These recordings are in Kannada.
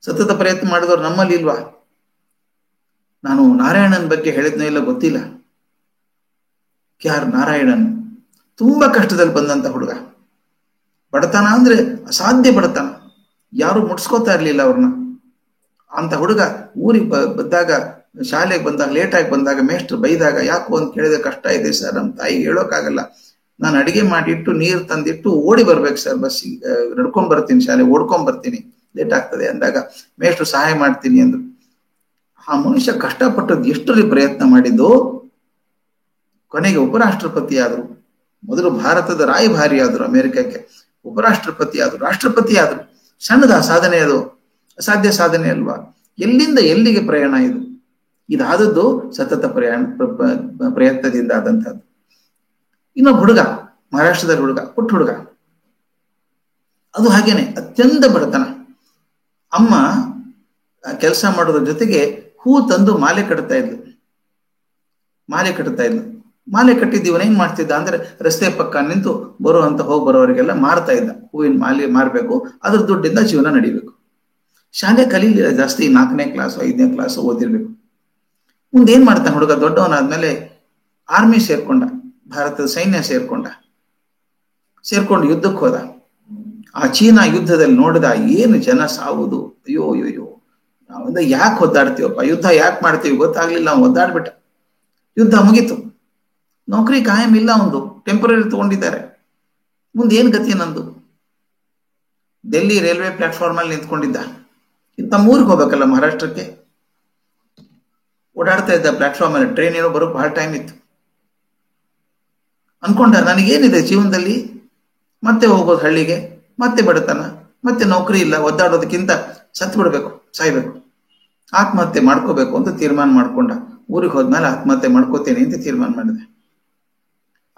ಸತತ ಪ್ರಯತ್ನ ಮಾಡಿದವರು ನಮ್ಮಲ್ಲಿ ಇಲ್ವಾ? ನಾನು ನಾರಾಯಣನ್ ಬಗ್ಗೆ ಹೇಳಿದ್ನೋ ಇಲ್ಲ ಗೊತ್ತಿಲ್ಲ. ಯಾರು ನಾರಾಯಣನ್? ತುಂಬಾ ಕಷ್ಟದಲ್ಲಿ ಬಂದಂತ ಹುಡುಗ. ಬಡತನ ಅಂದ್ರೆ ಅಸಾಧ್ಯ ಬಡತನ, ಯಾರು ಮುಟ್ಸ್ಕೋತಾ ಇರ್ಲಿಲ್ಲ ಅವ್ರನ್ನ. ಅಂತ ಹುಡುಗ ಊರಿಗೆ ಬಂದಾಗ, ಶಾಲೆಗೆ ಬಂದಾಗ, ಲೇಟಾಗಿ ಬಂದಾಗ ಮೇಷ್ಟ್ರು ಬೈದಾಗ, ಯಾಕೋ ಅಂತ ಕೇಳಿದ್ರೆ, ಕಷ್ಟ ಇದೆ ಸರ್, ನಮ್ಮ ತಾಯಿಗೆ ಹೇಳೋಕ್ಕಾಗಲ್ಲ, ನಾನು ಅಡಿಗೆ ಮಾಡಿಟ್ಟು ನೀರು ತಂದಿಟ್ಟು ಓಡಿ ಬರ್ಬೇಕು ಸರ್, ಬಸ್ಸಿಗೆ ನಡ್ಕೊಂಡ್ ಬರ್ತೀನಿ, ಶಾಲೆ ಓಡ್ಕೊಂಡ್ ಬರ್ತೀನಿ, ಲೇಟ್ ಆಗ್ತದೆ ಅಂದಾಗ ಮೇಷ್ಟ್ರು ಸಹಾಯ ಮಾಡ್ತೀನಿ ಅಂದ್ರು. ಆ ಮನುಷ್ಯ ಕಷ್ಟಪಟ್ಟದ್ದು ಎಷ್ಟರಲ್ಲಿ ಪ್ರಯತ್ನ ಮಾಡಿದ್ದು, ಕೊನೆಗೆ ಉಪರಾಷ್ಟ್ರಪತಿ ಆದ್ರು. ಮೊದಲು ಭಾರತದ ರಾಯಭಾರಿ ಆದ್ರು, ಅಮೆರಿಕಕ್ಕೆ ಉಪರಾಷ್ಟ್ರಪತಿ ಆದ್ರು, ರಾಷ್ಟ್ರಪತಿ ಆದ್ರು. ಸಣ್ಣದ ಸಾಧನೆ ಅದು, ಅಸಾಧ್ಯ ಸಾಧನೆ ಅಲ್ವಾ? ಎಲ್ಲಿಂದ ಎಲ್ಲಿಗೆ ಪ್ರಯಾಣ ಇದು? ಇದಾದದ್ದು ಸತತ ಪ್ರಯತ್ನದಿಂದ ಆದಂತಹದ್ದು. ಇನ್ನೊಬ್ಬ ಹುಡುಗ, ಮಹಾರಾಷ್ಟ್ರದ ಹುಡುಗ, ಪುಟ್ಟ ಹುಡುಗ, ಅದು ಹಾಗೇನೆ ಅತ್ಯಂತ ಬಡತನ. ಅಮ್ಮ ಕೆಲಸ ಮಾಡೋದ್ರ ಜೊತೆಗೆ ಹೂ ತಂದು ಮಾಲೆ ಕಟ್ತಾ ಇದ್ಲು. ಮಾಲೆ ಕಟ್ಟಿದ್ದೀವನ ಏನ್ ಮಾಡ್ತಿದ್ದ ಅಂದ್ರೆ, ರಸ್ತೆ ಪಕ್ಕ ನಿಂತು ಬರುವಂತ ಹೋಗಿ ಬರೋರಿಗೆಲ್ಲ ಮಾರ್ತಾ ಇದ್ದ. ಹೂವಿನ ಮಾಲೆ ಮಾರ್ಬೇಕು, ಅದ್ರ ದುಡ್ಡಿಂದ ಜೀವನ ನಡಿಬೇಕು. ಶಾಲೆ ಕಲೀಲಿಲ್ಲ ಜಾಸ್ತಿ, 4ನೇ ಕ್ಲಾಸು 5ನೇ ಕ್ಲಾಸು ಓದಿರ್ಬೇಕು. ಮುಂದೆ ಏನ್ ಮಾಡ್ತಾನೆ ಹುಡುಗ? ದೊಡ್ಡವನಾದ್ಮೇಲೆ ಆರ್ಮಿ ಸೇರ್ಕೊಂಡ, ಭಾರತದ ಸೈನ್ಯ ಸೇರ್ಕೊಂಡು ಯುದ್ಧಕ್ಕೆ ಹೋದ. ಆ ಚೀನಾ ಯುದ್ಧದಲ್ಲಿ ನೋಡಿದ, ಏನು ಜನ ಸಾವುದು, ಅಯ್ಯೋ ಅಯ್ಯೋ, ನಾವಂದ ಯಾಕೆ ಒದ್ದಾಡ್ತೀವಪ್ಪ, ಯುದ್ಧ ಯಾಕೆ ಮಾಡ್ತೀವಿ ಗೊತ್ತಾಗ್ಲಿಲ್ಲ, ಅವ್ನು ಒದ್ದಾಡ್ಬಿಟ್ಟ. ಯುದ್ಧ ಮುಗೀತು, ನೌಕರಿ ಕಾಯಂ ಇಲ್ಲ, ಒಂದು ಟೆಂಪರರಿ ತಗೊಂಡಿದ್ದಾರೆ. ಮುಂದೆ ಏನ್ ಗತಿ ನಂದು? ಡೆಲ್ಲಿ ರೈಲ್ವೆ ಪ್ಲಾಟ್ಫಾರ್ಮ್ ಅಲ್ಲಿ ನಿಂತ್ಕೊಂಡಿದ್ದ. ತಮ್ಮ ಊರಿಗೆ ಹೋಗ್ಬೇಕಲ್ಲ, ಮಹಾರಾಷ್ಟ್ರಕ್ಕೆ. ಓಡಾಡ್ತಾ ಇದ್ದ ಪ್ಲಾಟ್ಫಾರ್ಮ್ ಅಲ್ಲಿ, ಟ್ರೈನ್ ಏನೋ ಬರೋಕ್ ಬಹಳ ಟೈಮ್ ಇತ್ತು. ಅನ್ಕೊಂಡ, ನನಗೇನಿದೆ ಜೀವನದಲ್ಲಿ, ಮತ್ತೆ ಹೋಗೋದು ಹಳ್ಳಿಗೆ, ಮತ್ತೆ ಬಡತನ, ಮತ್ತೆ ನೌಕರಿ ಇಲ್ಲ, ಒದ್ದಾಡೋದಕ್ಕಿಂತ ಸತ್ತು ಬಿಡ್ಬೇಕು, ಸಾಯ್ಬೇಕು, ಆತ್ಮಹತ್ಯೆ ಮಾಡ್ಕೋಬೇಕು ಅಂತ ತೀರ್ಮಾನ ಮಾಡ್ಕೊಂಡ. ಊರಿಗೆ ಹೋದ್ಮೇಲೆ ಆತ್ಮಹತ್ಯೆ ಮಾಡ್ಕೋತೇನೆ ಅಂತ ತೀರ್ಮಾನ ಮಾಡಿದೆ.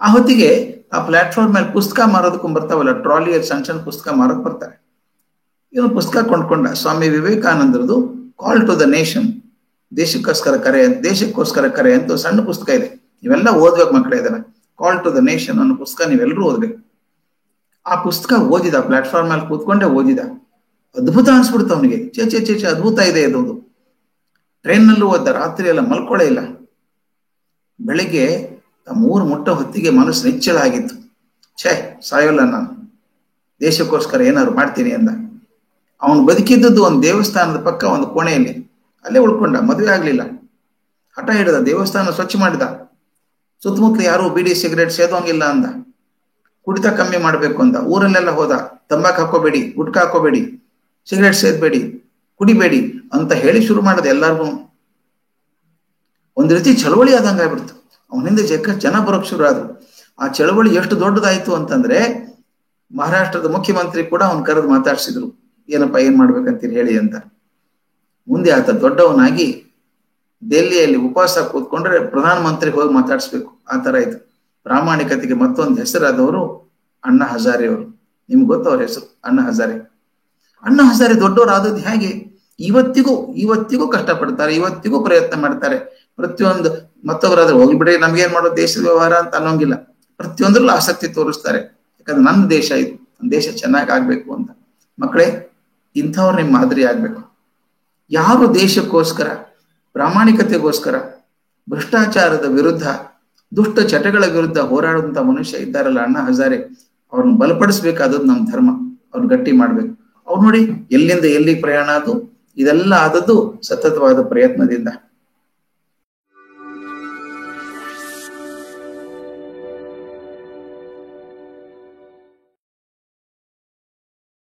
ಆ ಹೊತ್ತಿಗೆ ಆ ಪ್ಲಾಟ್ಫಾರ್ಮ್ ಮೇಲೆ ಪುಸ್ತಕ ಮಾರೋದಕ್ಕೂ ಬರ್ತಾವಲ್ಲ, ಟ್ರಾಲಿಯಲ್ಲಿ ಸಣ್ಣ ಸಣ್ಣ ಪುಸ್ತಕ ಮಾರೋಕ್ ಬರ್ತಾರೆ. ಇವನು ಪುಸ್ತಕ ಕೊಂಡ್ಕೊಂಡ, ಸ್ವಾಮಿ ವಿವೇಕಾನಂದರದು ಕಾಲ್ ಟು ದ ನೇಷನ್, ದೇಶಕ್ಕೋಸ್ಕರ ಕರೆ ಅಂತ ಸಣ್ಣ ಪುಸ್ತಕ ಇದೆ. ಇವೆಲ್ಲ ಓದ್ಬೇಕು ಮಕ್ಕಳೇ, ಇದನ್ನ ಕಾಲ್ ಟು ದ ನೇಷನ್ ಅನ್ನೋ ಪುಸ್ತಕ ನೀವೆಲ್ಲರೂ ಓದ್ಬೇಕು. ಆ ಪುಸ್ತಕ ಓದಿದ, ಪ್ಲಾಟ್ಫಾರ್ಮ್ ಅಲ್ಲಿ ಕೂತ್ಕೊಂಡೆ ಓದಿದ. ಅದ್ಭುತ ಅನ್ಸ್ಬಿಡ್ತು ಅವನಿಗೆ. ಚೇ ಅದ್ಭುತ ಇದೆ ಇದೊಂದು. ಟ್ರೈನ್ ನಲ್ಲೂ ಓದ್ದ, ರಾತ್ರಿ ಎಲ್ಲ ಮಲ್ಕೊಳ್ಳೇ ಇಲ್ಲ. ಬೆಳಿಗ್ಗೆ ಊರು ಮುಟ್ಟೋ ಹೊತ್ತಿಗೆ ಮನಸ್ಸು ನಿಚ್ಚಳ ಆಗಿತ್ತು. ಸಾಯೋಲ್ಲ ನಾನು, ದೇಶಕ್ಕೋಸ್ಕರ ಏನಾದ್ರು ಮಾಡ್ತೀನಿ ಅಂದ. ಅವನು ಬದುಕಿದ್ದದ್ದು ಒಂದು ದೇವಸ್ಥಾನದ ಪಕ್ಕ ಒಂದು ಕೋಣೆಯಲ್ಲಿ, ಅಲ್ಲೇ ಉಳ್ಕೊಂಡ. ಮದುವೆ ಆಗ್ಲಿಲ್ಲ, ಹಠ ಹಿಡಿದ, ದೇವಸ್ಥಾನ ಸ್ವಚ್ಛ ಮಾಡಿದ. ಸುತ್ತಮುತ್ತಲು ಯಾರು ಬೀಡಿ ಸಿಗರೇಟ್ ಸೇದೋಂಗಿಲ್ಲ ಅಂದ. ಕುಡಿತ ಕಮ್ಮಿ ಮಾಡ್ಬೇಕು ಅಂದ. ಊರಲ್ಲೆಲ್ಲ ಹೋದ, ತಂಬಾಕು ಹಾಕೋಬೇಡಿ, ಗುಟ್ಕಾ ಹಾಕೋಬೇಡಿ, ಸಿಗರೇಟ್ ಸೇದ್ಬೇಡಿ, ಕುಡಿಬೇಡಿ ಅಂತ ಹೇಳಿ ಶುರು ಮಾಡದ ಎಲ್ಲಾರ್ಗು. ಒಂದ್ ರೀತಿ ಚಳವಳಿ ಆದಂಗ ಆಗ್ಬಿಡ್ತು. ಅವನಿಂದ ಜನ ಬರೋಕ್ ಶುರು ಆದ್ರು. ಆ ಚಳವಳಿ ಎಷ್ಟು ದೊಡ್ಡದಾಯ್ತು ಅಂತಂದ್ರೆ, ಮಹಾರಾಷ್ಟ್ರದ ಮುಖ್ಯಮಂತ್ರಿ ಕೂಡ ಅವನ್ ಕರೆದು ಮಾತಾಡ್ಸಿದ್ರು, ಏನಪ್ಪಾ ಏನ್ ಮಾಡ್ಬೇಕಂತೀರಿ ಹೇಳಿ ಅಂತ. ಮುಂದೆ ಆತ ದೊಡ್ಡವನಾಗಿ ದೆಹಲಿಯಲ್ಲಿ ಉಪವಾಸ ಕೂತ್ಕೊಂಡ್ರೆ ಪ್ರಧಾನಮಂತ್ರಿ ಹೋಗಿ ಮಾತಾಡಿಸ್ಬೇಕು, ಆ ತರ ಆಯ್ತು. ಪ್ರಾಮಾಣಿಕತೆಗೆ ಮತ್ತೊಂದು ಹೆಸರಾದವರು ಅಣ್ಣಾ ಹಜಾರೆ ಅವರು. ನಿಮ್ಗೆ ಗೊತ್ತ ಅವ್ರ ಹೆಸರು? ಅಣ್ಣಾ ಹಜಾರೆ ದೊಡ್ಡವರಾದದ್ದು ಹೇಗೆ? ಇವತ್ತಿಗೂ ಕಷ್ಟಪಡ್ತಾರೆ, ಇವತ್ತಿಗೂ ಪ್ರಯತ್ನ ಮಾಡ್ತಾರೆ. ಪ್ರತಿಯೊಂದು ಮತ್ತೊಬ್ಬರಾದ್ರೆ ಹೋಗ್ಬಿಡ್ರಿ, ನಮ್ಗೇನ್ ಮಾಡೋದು, ದೇಶದ ವ್ಯವಹಾರ ಅಂತ ಅನ್ನೋಂಗಿಲ್ಲ. ಪ್ರತಿಯೊಂದ್ರಲ್ಲೂ ಆಸಕ್ತಿ ತೋರಿಸ್ತಾರೆ. ಯಾಕಂದ್ರೆ ನನ್ನ ದೇಶ ಇದು, ನನ್ನ ದೇಶ ಚೆನ್ನಾಗಿ ಆಗ್ಬೇಕು ಅಂತ. ಮಕ್ಕಳೇ, ಇಂಥವ್ರು ನಿಮ್ ಮಾದರಿ ಆಗ್ಬೇಕು. ಯಾರು ದೇಶಕ್ಕೋಸ್ಕರ, ಪ್ರಾಮಾಣಿಕತೆಗೋಸ್ಕರ, ಭ್ರಷ್ಟಾಚಾರದ ವಿರುದ್ಧ, ದುಷ್ಟ ಚಟಗಳ ವಿರುದ್ಧ ಹೋರಾಡುವಂತ ಮನುಷ್ಯ ಇದ್ದಾರಲ್ಲ, ಅಣ್ಣಾ ಹಜಾರೆ, ಅವ್ರನ್ನ ಬಲಪಡಿಸ್ಬೇಕಾದದ್ದು ನಮ್ಮ ಧರ್ಮ. ಅವ್ರನ್ನ ಗಟ್ಟಿ ಮಾಡ್ಬೇಕು. ಅವ್ರು ನೋಡಿ ಎಲ್ಲಿಂದ ಎಲ್ಲಿಗೆ ಪ್ರಯಾಣ ಆದ್ದು, ಇದೆಲ್ಲ ಆದದ್ದು ಸತತವಾದ ಪ್ರಯತ್ನದಿಂದ.